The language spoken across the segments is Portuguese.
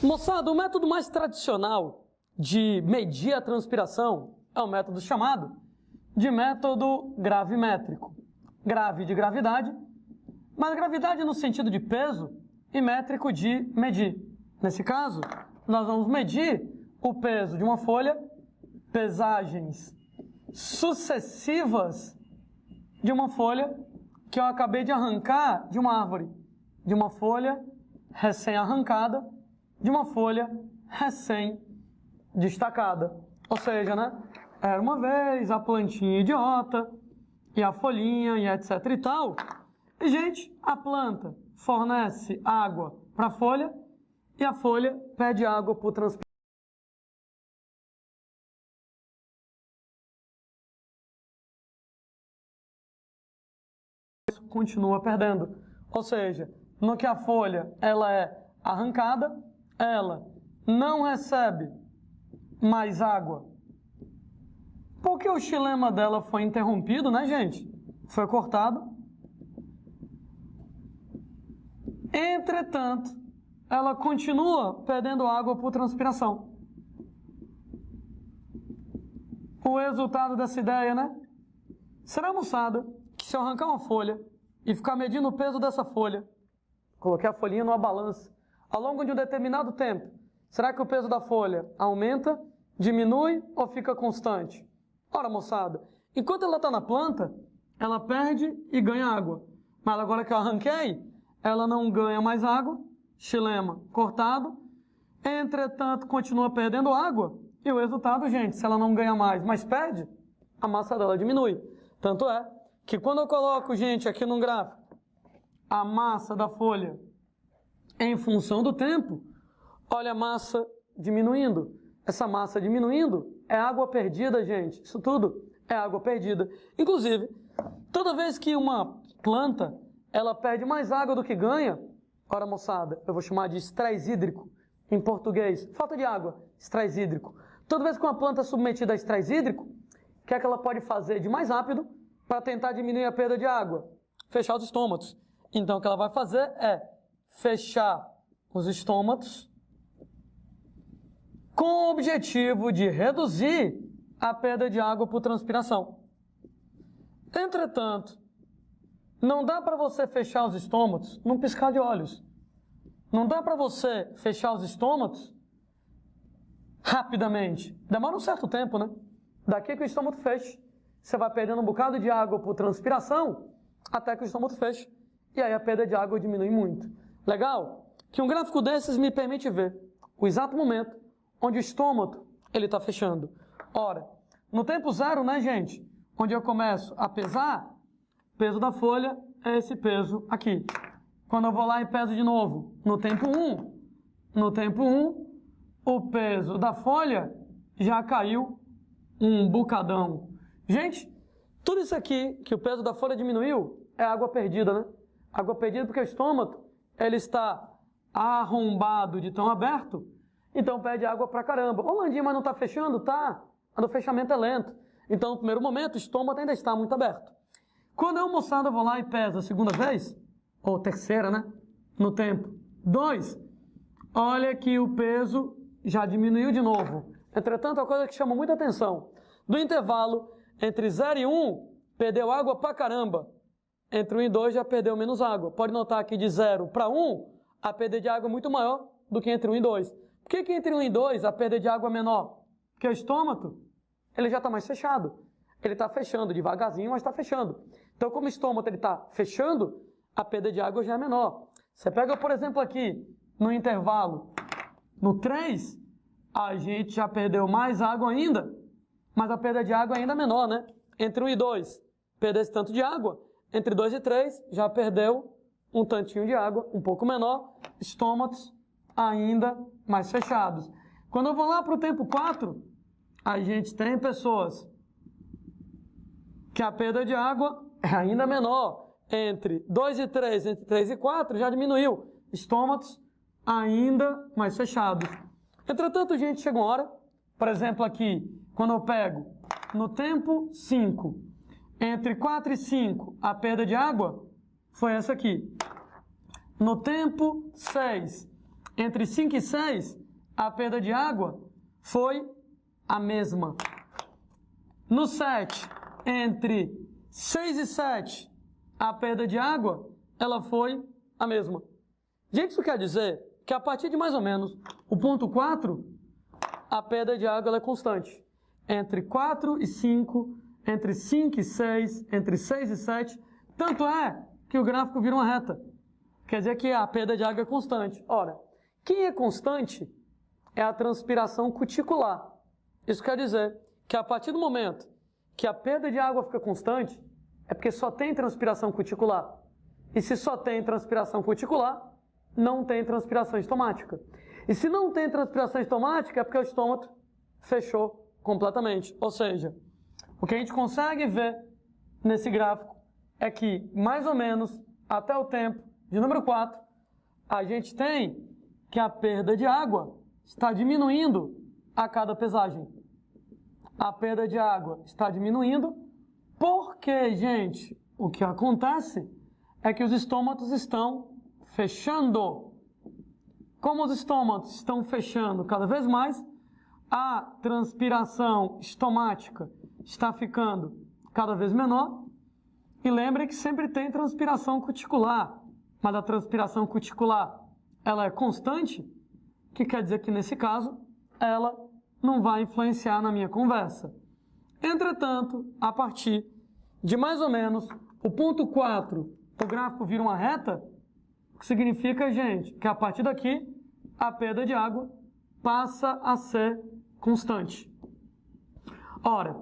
Moçada, o método mais tradicional de medir a transpiração é o método chamado de método gravimétrico. Grave de gravidade, mas gravidade no sentido de peso e métrico de medir. Nesse caso, nós vamos medir o peso de uma folha, pesagens sucessivas de uma folha que eu acabei de arrancar de uma árvore, de uma folha recém-arrancada, de uma folha recém-destacada. Ou seja, né? Era uma vez a plantinha idiota, e a folhinha, e etc e tal. E, gente, a planta fornece água para a folha, e a folha pede água para o transpiração. Continua perdendo. Ou seja, no que a folha ela é arrancada, ela não recebe mais água. Porque o xilema dela foi interrompido, né, gente? Foi cortado. Entretanto, ela continua perdendo água por transpiração. O resultado dessa ideia, né? Será, moçada, que se eu arrancar uma folha e ficar medindo o peso dessa folha, coloquei a folhinha numa balança, ao longo de um determinado tempo, será que o peso da folha aumenta, diminui ou fica constante? Ora, moçada, enquanto ela está na planta, ela perde e ganha água. Mas agora que eu arranquei, ela não ganha mais água, xilema cortado, entretanto continua perdendo água, e o resultado, gente, se ela não ganha mais, mas perde, a massa dela diminui. Tanto é que quando eu coloco, gente, aqui num gráfico, a massa da folha em função do tempo, olha a massa diminuindo. Essa massa diminuindo é água perdida, gente. Isso tudo é água perdida. Inclusive, toda vez que uma planta ela perde mais água do que ganha, ora, moçada, eu vou chamar de estresse hídrico em português. Falta de água, estresse hídrico. Toda vez que uma planta é submetida a estresse hídrico, o que é que ela pode fazer de mais rápido para tentar diminuir a perda de água? Fechar os estômatos. Então, o que ela vai fazer é fechar os estômatos com o objetivo de reduzir a perda de água por transpiração. Entretanto, não dá para você fechar os estômatos num piscar de olhos. Não dá para você fechar os estômatos rapidamente. Demora um certo tempo, né? Daqui que o estômago feche, você vai perdendo um bocado de água por transpiração até que o estômago feche. E aí a perda de água diminui muito. Legal? Que um gráfico desses me permite ver o exato momento onde o estômago ele está fechando. Ora, no tempo zero, né, gente? Onde eu começo a pesar, o peso da folha é esse peso aqui. Quando eu vou lá e peso de novo, no tempo 1, o peso da folha já caiu um bocadão. Gente, tudo isso aqui, que o peso da folha diminuiu, é água perdida, né? Água perdida porque o estômago, ele está arrombado de tão aberto, então perde água pra caramba. Ô, Landinha, mas não está fechando? Tá, mas o fechamento é lento. Então, no primeiro momento, o estômago ainda está muito aberto. Quando eu, moçada, vou lá e peso a segunda vez, ou terceira, né? No tempo 2, olha que o peso já diminuiu de novo. Entretanto, a coisa que chama muita atenção, do intervalo entre 0 e 1, perdeu água pra caramba. Entre 1 e 2 já perdeu menos água. Pode notar que de 0 para 1, a perda de água é muito maior do que entre 1 e 2. Por que entre 1 e 2 a perda de água é menor? Porque o estômago, ele já está mais fechado. Ele está fechando devagarzinho, mas está fechando. Então, como o estômago está fechando, a perda de água já é menor. Você pega, por exemplo, aqui, no intervalo, no 3, a gente já perdeu mais água ainda, mas a perda de água ainda é menor, né? Entre 1 e 2, perdeu esse tanto de água. Entre 2 e 3, já perdeu um tantinho de água, um pouco menor, estômagos ainda mais fechados. Quando eu vou lá para o tempo 4, a gente tem pessoas que a perda de água é ainda menor. Entre 2 e 3, entre 3 e 4, já diminuiu. Estômagos ainda mais fechados. Entretanto, gente, chega uma hora, por exemplo, aqui, quando eu pego no tempo 5, entre 4 e 5, a perda de água foi essa aqui. No tempo 6, entre 5 e 6, a perda de água foi a mesma. No 7, entre 6 e 7, a perda de água, ela foi a mesma. Gente, isso quer dizer que a partir de mais ou menos o ponto 4, a perda de água ela é constante. Entre 4 e 5, entre 5 e 6, entre 6 e 7, tanto é que o gráfico vira uma reta. Quer dizer que a perda de água é constante. Ora, quem é constante é a transpiração cuticular. Isso quer dizer que a partir do momento que a perda de água fica constante, é porque só tem transpiração cuticular. E se só tem transpiração cuticular, não tem transpiração estomática. E se não tem transpiração estomática, é porque o estômago fechou completamente. Ou seja, o que a gente consegue ver nesse gráfico é que, mais ou menos, até o tempo de número 4, a gente tem que a perda de água está diminuindo a cada pesagem. A perda de água está diminuindo porque, gente, o que acontece é que os estômatos estão fechando. Como os estômatos estão fechando cada vez mais, a transpiração estomática está ficando cada vez menor. E lembre que sempre tem transpiração cuticular, mas a transpiração cuticular ela é constante, que quer dizer que nesse caso ela não vai influenciar na minha conversa. Entretanto, a partir de mais ou menos o ponto 4, o gráfico vira uma reta, o que significa, gente, que a partir daqui a perda de água passa a ser constante. Ora,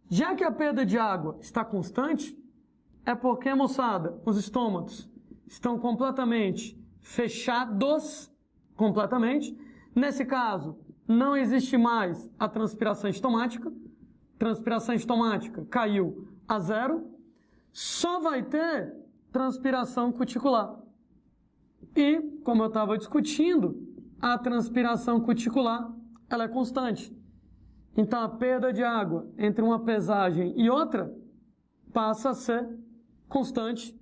já que a perda de água está constante, é porque, moçada, os estômatos estão completamente fechados, completamente. Nesse caso, não existe mais a transpiração estomática. Transpiração estomática caiu a 0. Só vai ter transpiração cuticular. E, como eu estava discutindo, a transpiração cuticular ela é constante. Então, a perda de água entre uma pesagem e outra passa a ser constante